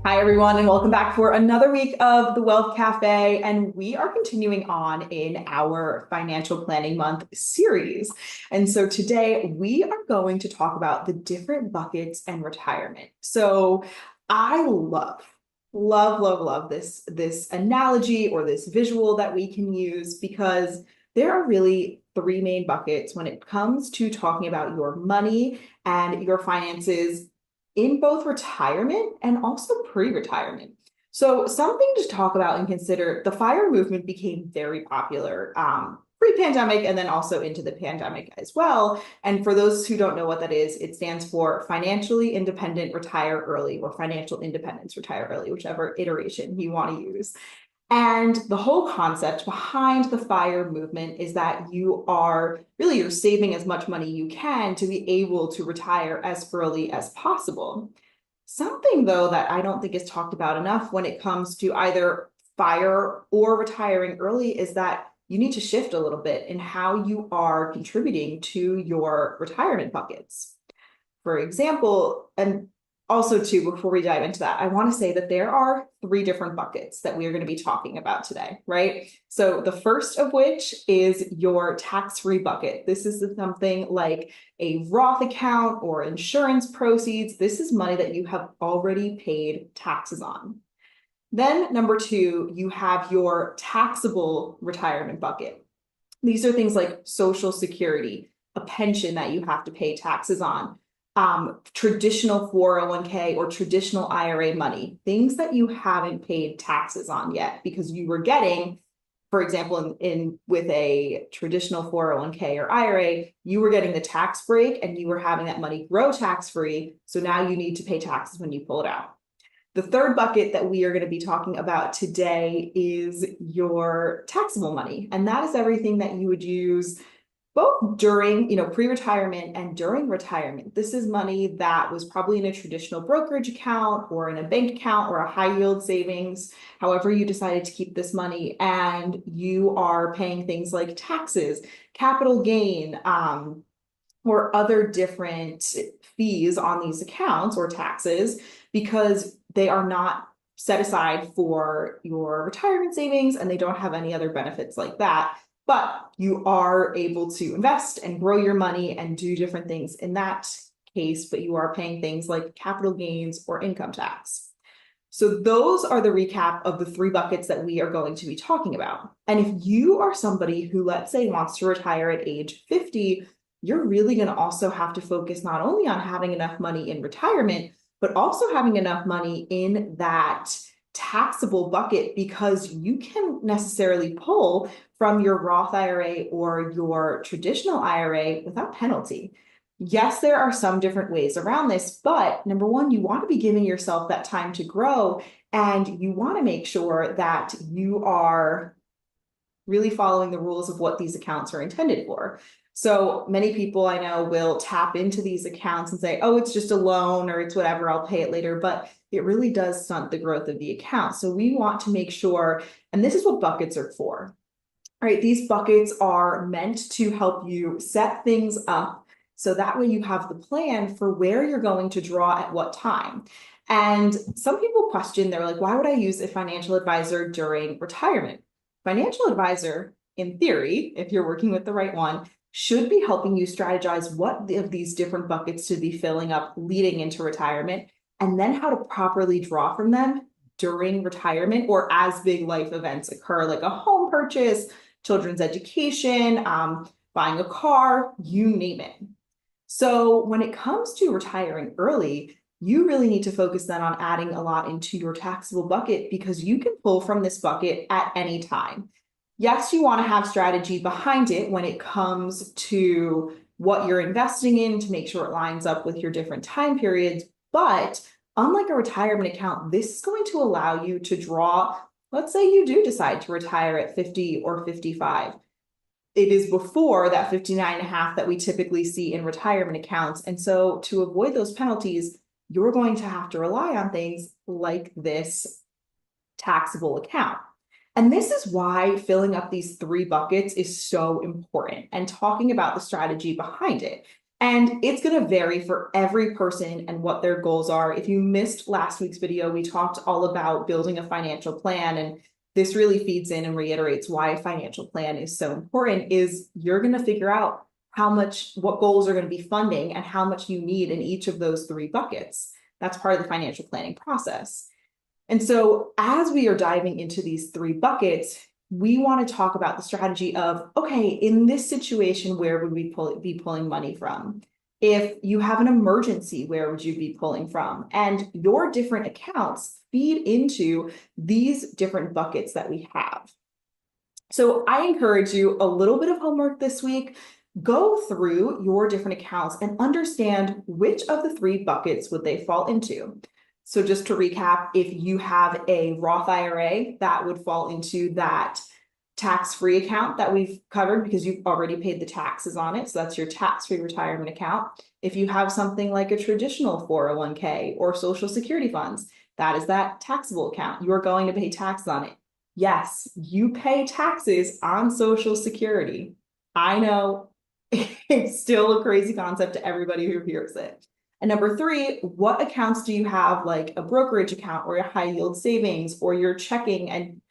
Hi, everyone, and welcome back for another week of the Wealth Cafe. And we are continuing on in our financial planning month series. And so today we are going to talk about the different buckets and retirement. So I love this analogy or this visual that we can use because there are really three main buckets when it comes to talking about your money and your finances in both retirement and also pre-retirement. So something to talk about and consider, the FIRE movement became very popular pre-pandemic and then also into the pandemic as well. And for those who don't know what that is, it stands for Financially Independent Retire Early or Financial Independence Retire Early, whichever iteration you want to use. And the whole concept behind the FIRE movement is that you're saving as much money you can to be able to retire as early as possible. Something, though, that I don't think is talked about enough when it comes to either FIRE or retiring early is that you need to shift a little bit in how you are contributing to your retirement buckets. For example, and also too, before we dive into that, I want to say that there are three different buckets that we are going to be talking about today, right? So the first of which is your tax-free bucket. This is something like a Roth account or insurance proceeds. This is money that you have already paid taxes on. Then number two, you have your taxable retirement bucket. These are things like Social Security, a pension that you have to pay taxes on, traditional 401k or traditional IRA money, things that you haven't paid taxes on yet because you were getting, for example, in with a traditional 401k or IRA, you were getting the tax break and you were having that money grow tax-free. So now you need to pay taxes when you pull it out. The third bucket that we are going to be talking about today is your taxable money. And that is everything that you would use both during, pre-retirement and during retirement. This is money that was probably in a traditional brokerage account or in a bank account or a high yield savings, however you decided to keep this money, and you are paying things like taxes, capital gain, or other different fees on these accounts or taxes because they are not set aside for your retirement savings and they don't have any other benefits like that. But you are able to invest and grow your money and do different things in that case, but you are paying things like capital gains or income tax. So those are the recap of the three buckets that we are going to be talking about. And if you are somebody who, let's say, wants to retire at age 50, you're really going to also have to focus not only on having enough money in retirement, but also having enough money in that taxable bucket because you can necessarily pull from your Roth IRA or your traditional IRA without penalty. Yes, there are some different ways around this, but number one, you want to be giving yourself that time to grow and you want to make sure that you are really following the rules of what these accounts are intended for. So many people I know will tap into these accounts and say, oh, it's just a loan or it's whatever, I'll pay it later. But it really does stunt the growth of the account. So we want to make sure, and this is what buckets are for, right? These buckets are meant to help you set things up so that way you have the plan for where you're going to draw at what time. And some people question, they're like, why would I use a financial advisor during retirement? Financial advisor, in theory, if you're working with the right one, should be helping you strategize what of these different buckets to be filling up leading into retirement, and then how to properly draw from them during retirement or as big life events occur, like a home purchase, children's education, buying a car, you name it. So when it comes to retiring early, you really need to focus then on adding a lot into your taxable bucket because you can pull from this bucket at any time. Yes, you want to have strategy behind it when it comes to what you're investing in to make sure it lines up with your different time periods. But unlike a retirement account, this is going to allow you to draw, let's say you do decide to retire at 50 or 55. It is before that 59 and a half that we typically see in retirement accounts. And so to avoid those penalties, you're going to have to rely on things like this taxable account. And this is why filling up these three buckets is so important and talking about the strategy behind it. And it's going to vary for every person and what their goals are. If you missed last week's video, we talked all about building a financial plan. And this really feeds in and reiterates why a financial plan is so important, is you're going to figure out what goals are going to be funding and how much you need in each of those three buckets. That's part of the financial planning process. And so as we are diving into these three buckets, we want to talk about the strategy of, okay, in this situation, where would we be pulling money from? If you have an emergency, where would you be pulling from? And your different accounts feed into these different buckets that we have. So I encourage you, a little bit of homework this week. Go through your different accounts and understand which of the three buckets would they fall into. So just to recap, if you have a Roth IRA, that would fall into that tax-free account that we've covered because you've already paid the taxes on it. So that's your tax-free retirement account. If you have something like a traditional 401k or Social Security funds, that is that taxable account. You're going to pay taxes on it. Yes, you pay taxes on Social Security. I know it's still a crazy concept to everybody who hears it. And number three, what accounts do you have, like a brokerage account or a high yield savings or your checking and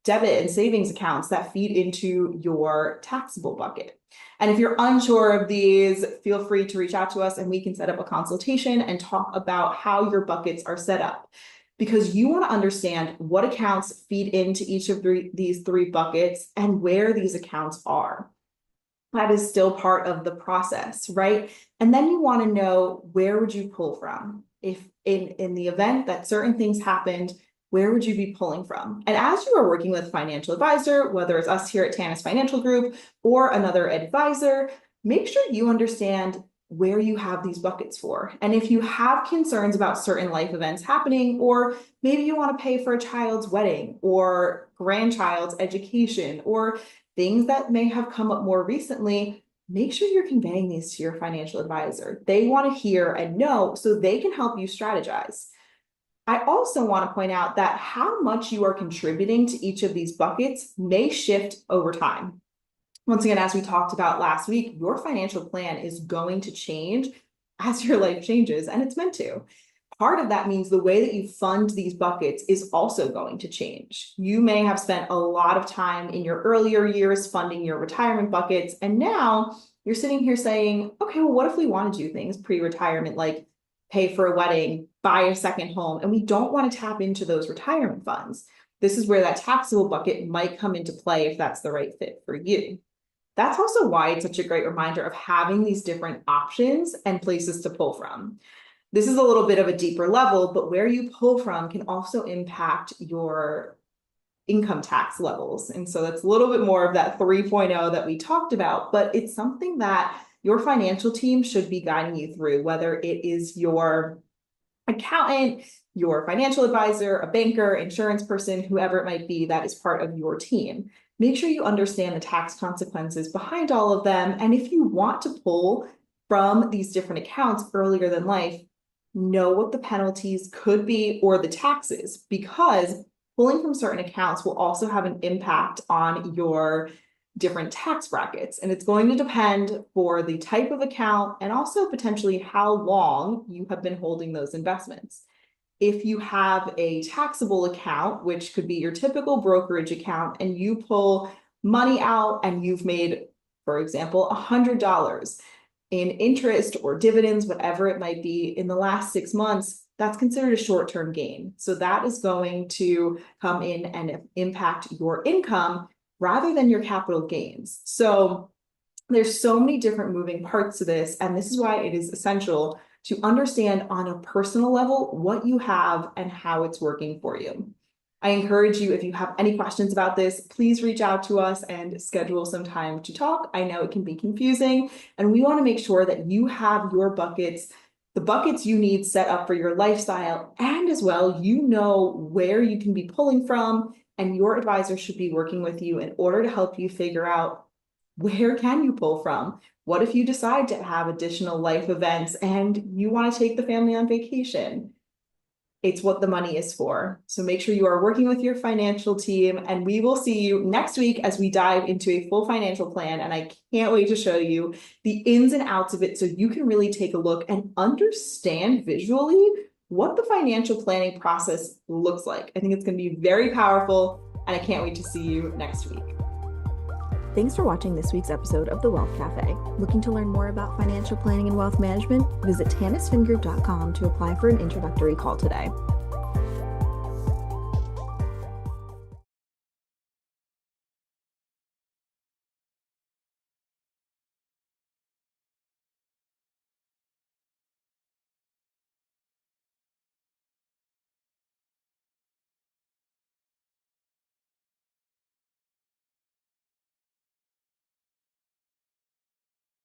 debit and savings accounts that feed into your taxable bucket? And if you're unsure of these, feel free to reach out to us and we can set up a consultation and talk about how your buckets are set up, because you want to understand what accounts feed into each of these three buckets and where these accounts are. That is still part of the process, right? And then you want to know, where would you pull from? If in the event that certain things happened, where would you be pulling from? And as you are working with a financial advisor, whether it's us here at Tanis Financial Group or another advisor, make sure you understand where you have these buckets for. And if you have concerns about certain life events happening, or maybe you want to pay for a child's wedding or grandchild's education, or things that may have come up more recently, make sure you're conveying these to your financial advisor. They want to hear and know so they can help you strategize. I also want to point out that how much you are contributing to each of these buckets may shift over time. Once again, as we talked about last week, your financial plan is going to change as your life changes, and it's meant to. Part of that means the way that you fund these buckets is also going to change. You may have spent a lot of time in your earlier years funding your retirement buckets, and now you're sitting here saying, okay, well, what if we want to do things pre-retirement, like pay for a wedding, buy a second home, and we don't want to tap into those retirement funds? This is where that taxable bucket might come into play if that's the right fit for you. That's also why it's such a great reminder of having these different options and places to pull from. This is a little bit of a deeper level, but where you pull from can also impact your income tax levels. And so that's a little bit more of that 3.0 that we talked about, but it's something that your financial team should be guiding you through, whether it is your accountant, your financial advisor, a banker, insurance person, whoever it might be that is part of your team. Make sure you understand the tax consequences behind all of them. And if you want to pull from these different accounts earlier than life, know what the penalties could be or the taxes, because pulling from certain accounts will also have an impact on your different tax brackets. And it's going to depend for the type of account and also potentially how long you have been holding those investments. If you have a taxable account, which could be your typical brokerage account, and you pull money out and you've made, for example, $100 in interest or dividends, whatever it might be, in the last 6 months, that's considered a short-term gain. So that is going to come in and impact your income rather than your capital gains. So there's so many different moving parts to this, and this is why it is essential to understand on a personal level what you have and how it's working for you. I encourage you, if you have any questions about this, please reach out to us and schedule some time to talk. I know it can be confusing, and we want to make sure that you have your buckets, the buckets you need set up for your lifestyle, and as well, you know where you can be pulling from, and your advisor should be working with you in order to help you figure out, where can you pull from? What if you decide to have additional life events and you want to take the family on vacation? It's what the money is for. So make sure you are working with your financial team, and we will see you next week as we dive into a full financial plan. And I can't wait to show you the ins and outs of it so you can really take a look and understand visually what the financial planning process looks like. I think it's going to be very powerful, and I can't wait to see you next week. Thanks for watching this week's episode of The Wealth Cafe. Looking to learn more about financial planning and wealth management? Visit tanisfingroup.com to apply for an introductory call today.